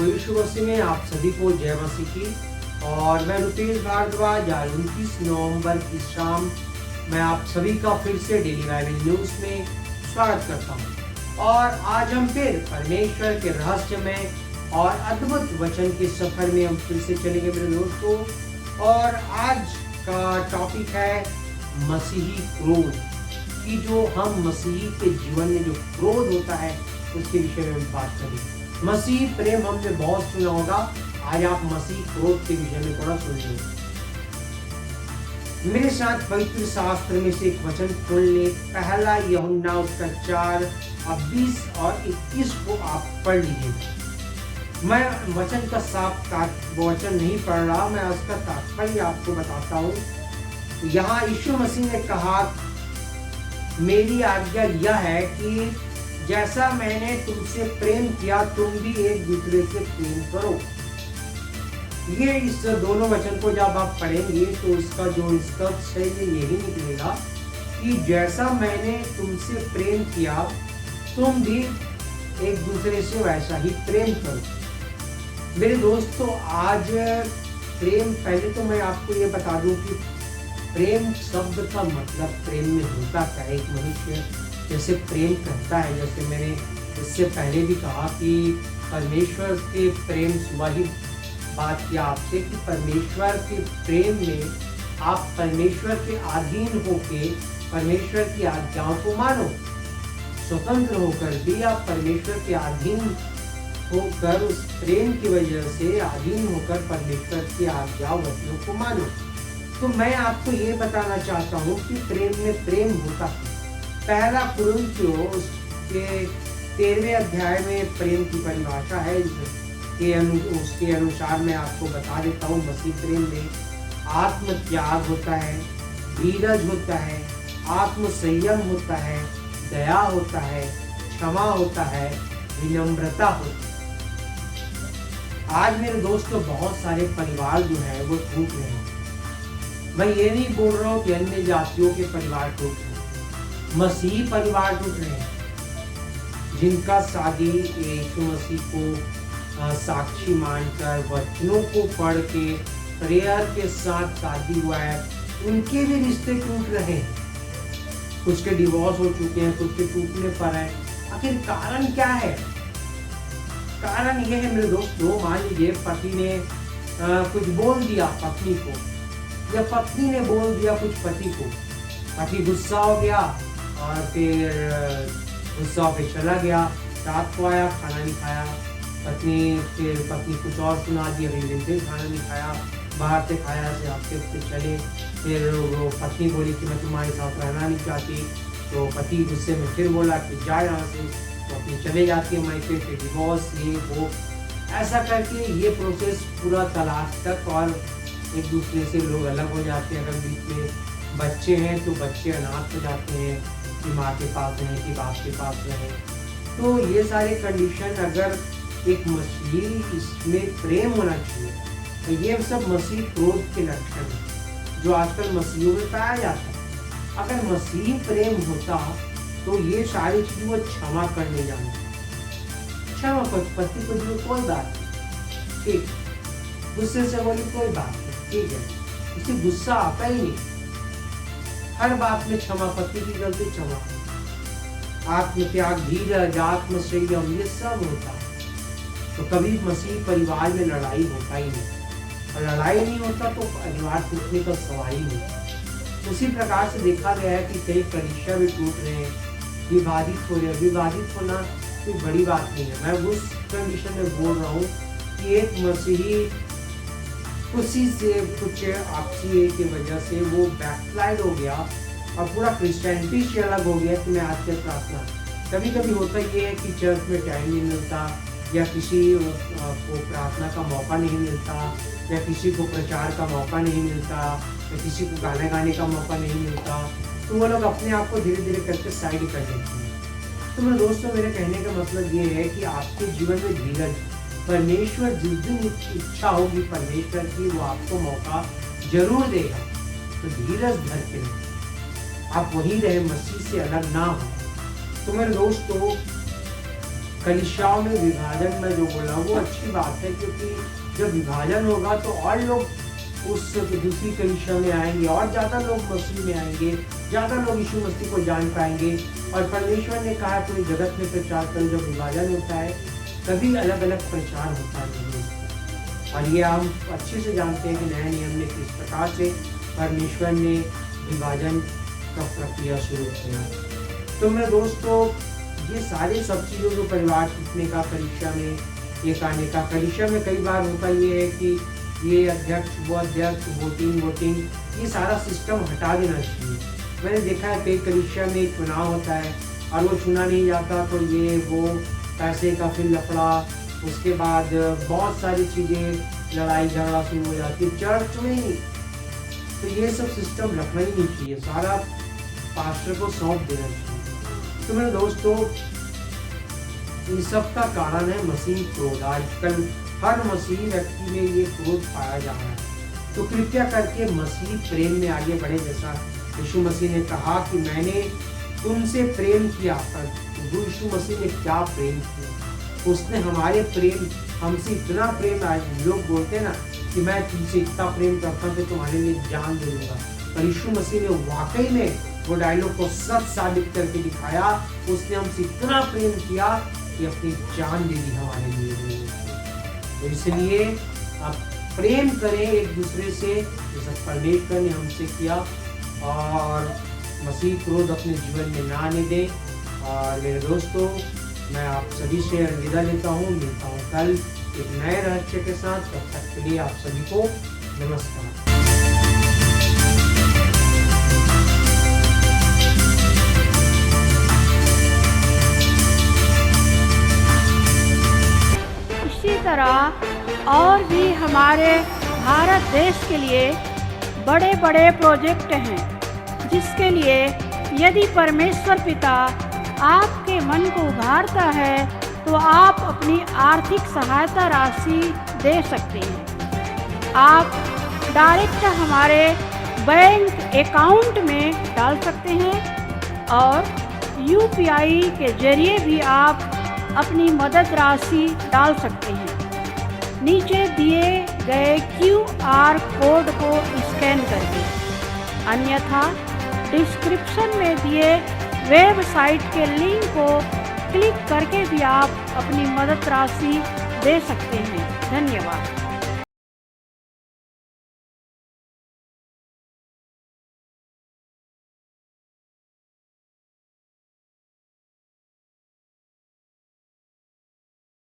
प्रभु यीशु मसीह में आप सभी को जय मसीह की। और मैं रुपेश भारद्वाज आज 29 नवंबर की शाम मैं आप सभी का फिर से डेली बाइबल न्यूज़ में स्वागत करता हूं। और आज हम फिर परमेश्वर के रहस्य में और अद्भुत वचन के सफर में हम फिर से चलेंगे मेरे दोस्तों। और आज का टॉपिक है मसीही क्रोध कि जो हम मसीही के जीवन में जो क्रोध होता है उसके विषय में बात करेंगे। मसीह प्रेम हमने बहुत सुना होगा, आज आप मसीह क्रोध के विषय में थोड़ा सुन लीजिए। मेरे साथ पवित्र शास्त्र में से एक वचन खोल ले, पहला यूहन्ना उसका 4 अब 20 और 21 को आप पढ़ लीजिए। मैं वचन का साफ वचन नहीं पढ़ रहा, मैं उसका तात्पर्य आपको बताता हूँ। यहाँ यीशु मसीह ने कहा, मेरी आज्ञा यह है कि जैसा मैंने तुमसे प्रेम किया तुम भी एक दूसरे से प्रेम करो। ये इस दोनों वचन को जब आप पढ़ेंगे तो इसका जो निष्कर्ष है ये यही निकलेगा कि जैसा मैंने तुमसे प्रेम किया तुम भी एक दूसरे से वैसा ही प्रेम करो। मेरे दोस्तों, आज प्रेम, पहले तो मैं आपको ये बता दूं कि प्रेम शब्द का मतलब प्रेम में होता क्या है। एक मनुष्य जैसे प्रेम करता है, जैसे मैंने इससे पहले भी कहा कि परमेश्वर के प्रेम, सुबह ही बात किया आपसे कि परमेश्वर के प्रेम में आप परमेश्वर के अधीन होके परमेश्वर की आज्ञाओं को मानो। स्वतंत्र होकर भी आप परमेश्वर के अधीन होकर उस प्रेम की वजह से अधीन होकर परमेश्वर की आज्ञा वचनों को मानो। तो मैं आपको ये बताना चाहता हूँ कि प्रेम में प्रेम होता है। पहला कुरिन्थियों के 13वें अध्याय में प्रेम की परिभाषा है, उसके अनुसार मैं आपको बता देता हूँ। मसीह प्रेम में आत्म त्याग होता है, धीरज होता है, आत्म संयम होता है, दया होता है, क्षमा होता है, विनम्रता होती है। आज मेरे दोस्तों बहुत सारे परिवार जो है वो टूट रहे हैं। मैं ये नहीं बोल रहा हूँ कि अन्य जातियों के परिवार टूट रहे हैं, मसीही परिवार टूट रहे हैं जिनका शादी यीशु मसीह को साक्षी मानकर वचनों को पढ़ के प्रेयर के साथ शादी हुआ है, उनके भी रिश्ते टूट रहे हैं। कुछ के डिवोर्स हो चुके हैं, कुछ के टूटने पर है। आखिर कारण क्या है? कारण यह है मेरे दोस्तों, मान लीजिए पति ने कुछ बोल दिया पत्नी को, या पत्नी ने बोल दिया कुछ पति को। पति गुस्सा हो गया और फिर गुस्सा पे चला गया, रात को आया, खाना नहीं खाया। पत्नी कुछ और सुना दी, अगले दिन फिर खाना नहीं खाया, बाहर से खाया, से आपके चले। फिर वो पत्नी बोली कि मैं तुम्हारे साथ रहना नहीं चाहती, तो पति गुस्से में फिर बोला कि जा यहाँ से, तो अपनी चले जाती है मायके, फिर डिवोर्स, ये वो, ऐसा करके ये प्रोसेस पूरा तलाक तक, और एक दूसरे से लोग अलग हो जाते हैं। अगर बीच में बच्चे हैं तो बच्चे अनाथ हो जाते हैं कि माँ के पास रहें, कि बाप के पास रहें। तो ये सारे कंडीशन, अगर एक मसीही इसमें प्रेम होना चाहिए, तो ये सब मसीह क्रोध के लक्षण हैं जो आजकल मसीहों में पाया जाता है। अगर मसीही प्रेम होता तो ये सारी चीज़ें वो क्षमा करने जाना, क्षमा पति को जो कोई बात नहीं, ठीक, गुस्से से बोली कोई बात नहीं, ठीक है, उसे गुस्सा आता ही नहीं, हर बात में क्षमा, पति की गलती क्षमा, आत्मत्याग, धीरज, आत्म संयम, ये सब होता है। तो कभी मसीह परिवार में लड़ाई होता ही नहीं, और लड़ाई नहीं होता तो परिवार टूटने का सवाल ही नहीं। उसी प्रकार से देखा गया है कि कई कलीसिया भी टूट रहे हैं, विभाजित हो रहे हैं। विभाजित होना कोई बड़ी बात नहीं है। मैं उस कंडीशन में बोल रहा हूँ कि एक मसीही उसी से कुछ आपसी की वजह से वो बैकस्लाइड हो गया और पूरा क्रिश्चियनिटी से अलग हो गया कि मैं आज से प्रार्थना। कभी कभी होता ये है कि चर्च में टाइम नहीं मिलता, या किसी को प्रार्थना का मौका नहीं मिलता, या किसी को प्रचार का मौका नहीं मिलता, या किसी को गाने गाने का मौका नहीं मिलता, तो वो लोग अपने आप को धीरे धीरे करके साइड कर देते हैं। तो मेरे दोस्तों, मेरे कहने का मतलब ये है कि आपके जीवन में धीरज, परमेश्वर जिस दिन इच्छा होगी परमेश्वर की, वो आपको मौका जरूर देगा। तो धीरज धर के रहे, आप वही रहे, मसीह से अलग ना हो। तो मेरे दोस्तों, कलीसियाओं में विभाजन में जो बोला वो अच्छी बात है, क्योंकि जब विभाजन होगा तो और लोग उस दूसरी कलीसिया में आएंगे और ज़्यादा लोग मसीह में आएंगे, ज़्यादा लोग यीशु मसीह को जान पाएंगे। और परमेश्वर ने कहा पूरे जगत में प्रचार करो। जब विभाजन होता है तभी अलग अलग प्रचार होता है। और ये हम अच्छे से जानते हैं कि नए नियम में किस प्रकार से परमेश्वर ने विभाजन का प्रक्रिया शुरू किया। तो मेरे दोस्तों, ये सारे सब चीज़ों को परिवार टूटने का, कलीसिया में एक आने का, कलीसिया में कई बार होता ये है कि ये अध्यक्ष वो अध्यक्ष, वोटिंग, ये सारा सिस्टम हटा देना चाहिए। मैंने देखा है कई कलीसिया में चुनाव होता है और वो चुना नहीं जाता तो ये वो पैसे का फिर लफड़ा, उसके बाद बहुत सारी चीज़ें लड़ाई झगड़ा शुरू हो जाती है चर्च में ही। तो ये सब सिस्टम रखना ही नहीं चाहिए, सारा पास्टर को सौंप देना चाहिए। तो मेरे दोस्तों, इन सब का कारण है मसीह क्रोध। आजकल हर मसीह व्यक्ति में ये क्रोध पाया जा रहा है। तो कृपया करके मसीह प्रेम में आगे बढ़े, जैसा यीशु मसीह ने कहा कि मैंने तुमसे प्रेम किया। पर यीशु मसीह ने क्या प्रेम किया? उसने हमारे प्रेम, हमसे इतना प्रेम, आज लोग बोलते हैं ना कि मैं तुमसे इतना प्रेम करता हूँ कि तुम्हारे लिए जान दे दूंगा। पर यीशु मसीह ने वाकई में वो डायलॉग को सच साबित करके दिखाया। उसने हमसे इतना प्रेम किया कि अपनी जान दे दी हमारे लिए। तो इसलिए आप प्रेम करें एक दूसरे से, जैसा परमेश्वर ने हमसे किया, और मसीह क्रोध अपने जीवन में ना आने दें। और मेरे दोस्तों, मैं आप सभी से अलविदा लेता हूँ। मिलता हूँ कल एक नए रहस्य के साथ। तब तक के लिए आप सभी को नमस्कार। इसी तरह और भी हमारे भारत देश के लिए बड़े बड़े प्रोजेक्ट हैं, जिसके लिए यदि परमेश्वर पिता आपके मन को उभारता है तो आप अपनी आर्थिक सहायता राशि दे सकते हैं। आप डायरेक्ट हमारे बैंक अकाउंट में डाल सकते हैं और UPI के जरिए भी आप अपनी मदद राशि डाल सकते हैं, नीचे दिए गए QR कोड को स्कैन करके। अन्यथा डिस्क्रिप्शन में दिए वेबसाइट के लिंक को क्लिक करके भी आप अपनी मदद राशि दे सकते हैं। धन्यवाद।